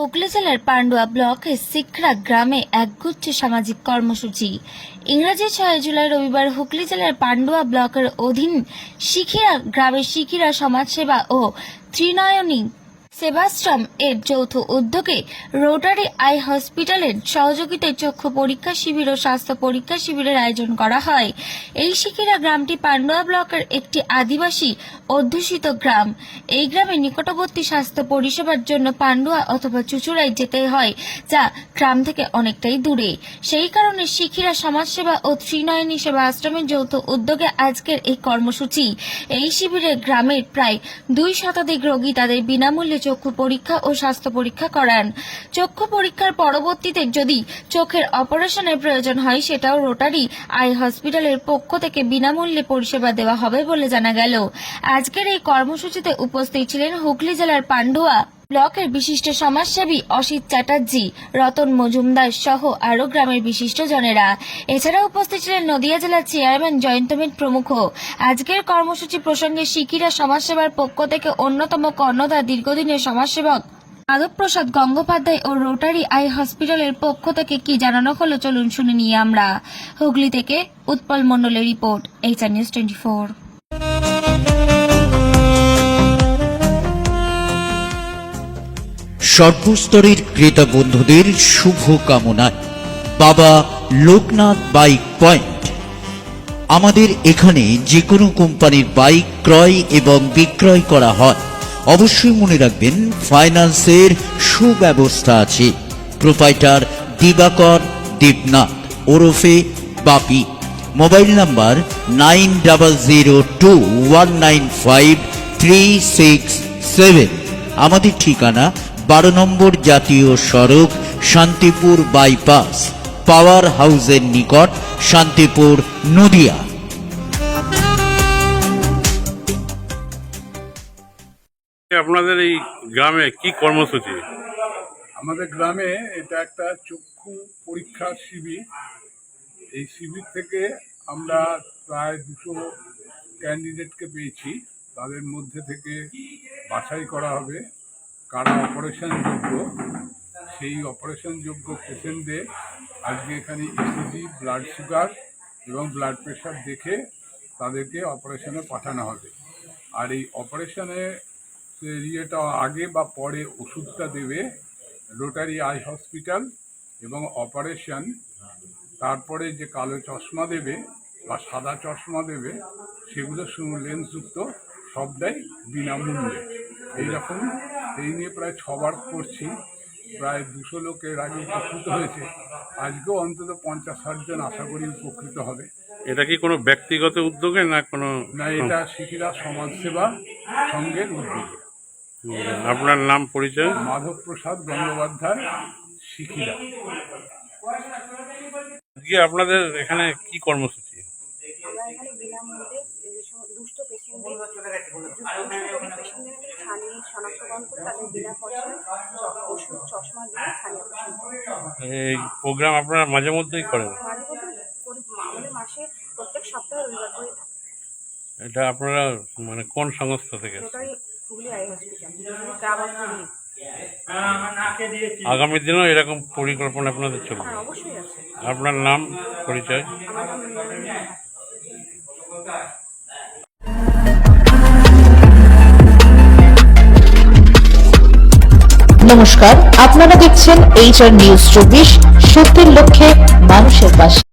হুগলি জেলার পান্ডুয়া ব্লকের সিকরা গ্রামে একগুচ্ছ সামাজিক কর্মসূচি। ইংরেজি 6 জুলাই রবিবার হুগলি জেলার পান্ডুয়া ব্লকের অধীন শিখিরা গ্রামের শিখিরা সমাজসেবা ও ত্রিনয়নী সেবাশ্রম এর যৌথ উদ্যোগে রোটারি আই হসপিটালের সহযোগিতায় চক্ষু পরীক্ষা শিবির ও স্বাস্থ্য পরীক্ষা শিবিরের আয়োজন করা হয়। এই শিখিরা গ্রামটি পান্ডুয়া ব্লকের একটি আদিবাসী অধ্যুষিত গ্রাম। এই গ্রামের নিকটবর্তী স্বাস্থ্য পরিষেবার জন্য পান্ডুয়া অথবা চুচুড়ায় যেতে হয়, যা গ্রাম থেকে অনেকটাই দূরে। সেই কারণে শিখিরা সমাজসেবা ও ত্রিনয়নী সেবা আশ্রমের যৌথ উদ্যোগে আজকের এই কর্মসূচি। এই শিবিরে গ্রামের প্রায় 2 শতাধিক রোগী তাদের বিনামূল্যে চক্ষু পরীক্ষা ও স্বাস্থ্য পরীক্ষা করান। চক্ষু পরীক্ষার পরবর্তীতে যদি চোখের অপারেশনের প্রয়োজন হয়, সেটাও রোটারি আই হসপিটালের পক্ষ থেকে বিনামূল্যে পরিষেবা দেওয়া হবে বলে জানা গেল। আজকের এই কর্মসূচিতে উপস্থিত ছিলেন হুগলি জেলার পান্ডুয়া ব্লকের বিশিষ্ট সমাজসেবী অসিত চ্যাটার্জি, রতন মজুমদার সহ আরও গ্রামের বিশিষ্ট জনেরা। এছাড়া উপস্থিত ছিলেন নদিয়া জেলার চেয়ারম্যান জয়ন্ত মিত্র প্রমুখ। আজকের কর্মসূচি প্রসঙ্গে শিখিরা সমাজসেবার পক্ষ থেকে অন্যতম কর্ণধার দীর্ঘদিনের সমাজসেবক মাধব প্রসাদ গঙ্গোপাধ্যায় ও রোটারি আই হসপিটালের পক্ষ থেকে কি জানানো হলো, চলুন শুনে নিই আমরা। হুগলি থেকে উৎপল মণ্ডলের রিপোর্ট, HR News 24। সর্বস্তরের ক্রেতা বন্ধুদের শুভ কামনায় বাবা লোকনাথ বাইক পয়েন্ট। আমাদের এখানে যে কোনো কোম্পানির বাইক ক্রয় এবং বিক্রয় করা হয়। অবশ্যই মনে রাখবেন, ফাইন্যান্সের সুব্যবস্থা আছে। প্রোপাইটার দিবাকর দেবনাথ ওরফে বাপি। Mobile number 9002195367। আমাদের ঠিকানা 12 নম্বর জাতীয় সড়ক, শান্তিপুর বাইপাস, পাওয়ার হাউসের নিকট, শান্তিপুর, নদিয়া। আপনাদের এই গ্রামে কি কর্মসূচি? আমাদের গ্রামে এটা একটা চক্ষু পরীক্ষা শিবির। এই শিবির থেকে আমরা প্রায় 200 ক্যান্ডিডেটকে পেয়েছি। তাদের মধ্যে থেকে বাছাই করা হবে কারা অপারেশন যোগ্য। সেই অপারেশন যোগ্য পেশেন্টদের আজকে এখানে ECG, ব্লাড সুগার এবং ব্লাড প্রেশার দেখে তাদেরকে অপারেশনে পাঠানো হবে। আর এই অপারেশনে ইয়েটা আগে বা পরে ওষুধটা দেবে রোটারি আই হসপিটাল, এবং অপারেশন তারপরে যে কালো চশমা দেবে বা সাদা চশমা দেবে, সেগুলো লেন্সযুক্ত, সবটাই বিনামূল্যে। এইরকম এই নিয়ে প্রায় 6 বার করছি। প্রায় 200 লোকের আগে উপকৃত হয়েছে। আজকেও অন্তত 50-60 জন আশা করি উপকৃত হবে। এটা কি কোনো ব্যক্তিগত উদ্যোগে না কোনো? না, এটা শিখিরা সমাজসেবা সংঘের উদ্যোগে। আপনার নাম, পরিচয়? মাধব প্রসাদ গঙ্গোপাধ্যায়, শিখিরা। আজকে আপনাদের এখানে কি কর্মসূচি? আমরা এখানে বিনামূল্যে দুষ্ট পেশেন্টদের ছানি শনাক্তকরণ করে তাদের বিনা পয়সায় ওষুধ, চশমা দিয়ে ছানি অপারেশন করি। এই প্রোগ্রাম আপনারা মাঝে মধ্যেই করেন? মাঝে মধ্যে করি, আমাদের মাসে প্রত্যেক সপ্তাহে রবিবার করে থাকে। এটা আপনারা মানে কোন সংস্থা থেকে? রোটারি হুগলি আই হসপিটাল, গ্রাম হুগলি। আগামী দিনেও এরকম পরিকল্পনা আপনাদের চলবে? হ্যাঁ, অবশ্যই আছে। আপনার নাম, পরিচয়? আমার নাম নমস্কার, আপনারা দেখছেন HR News 24, সত্যের লক্ষ্যে মানুষের পাশে।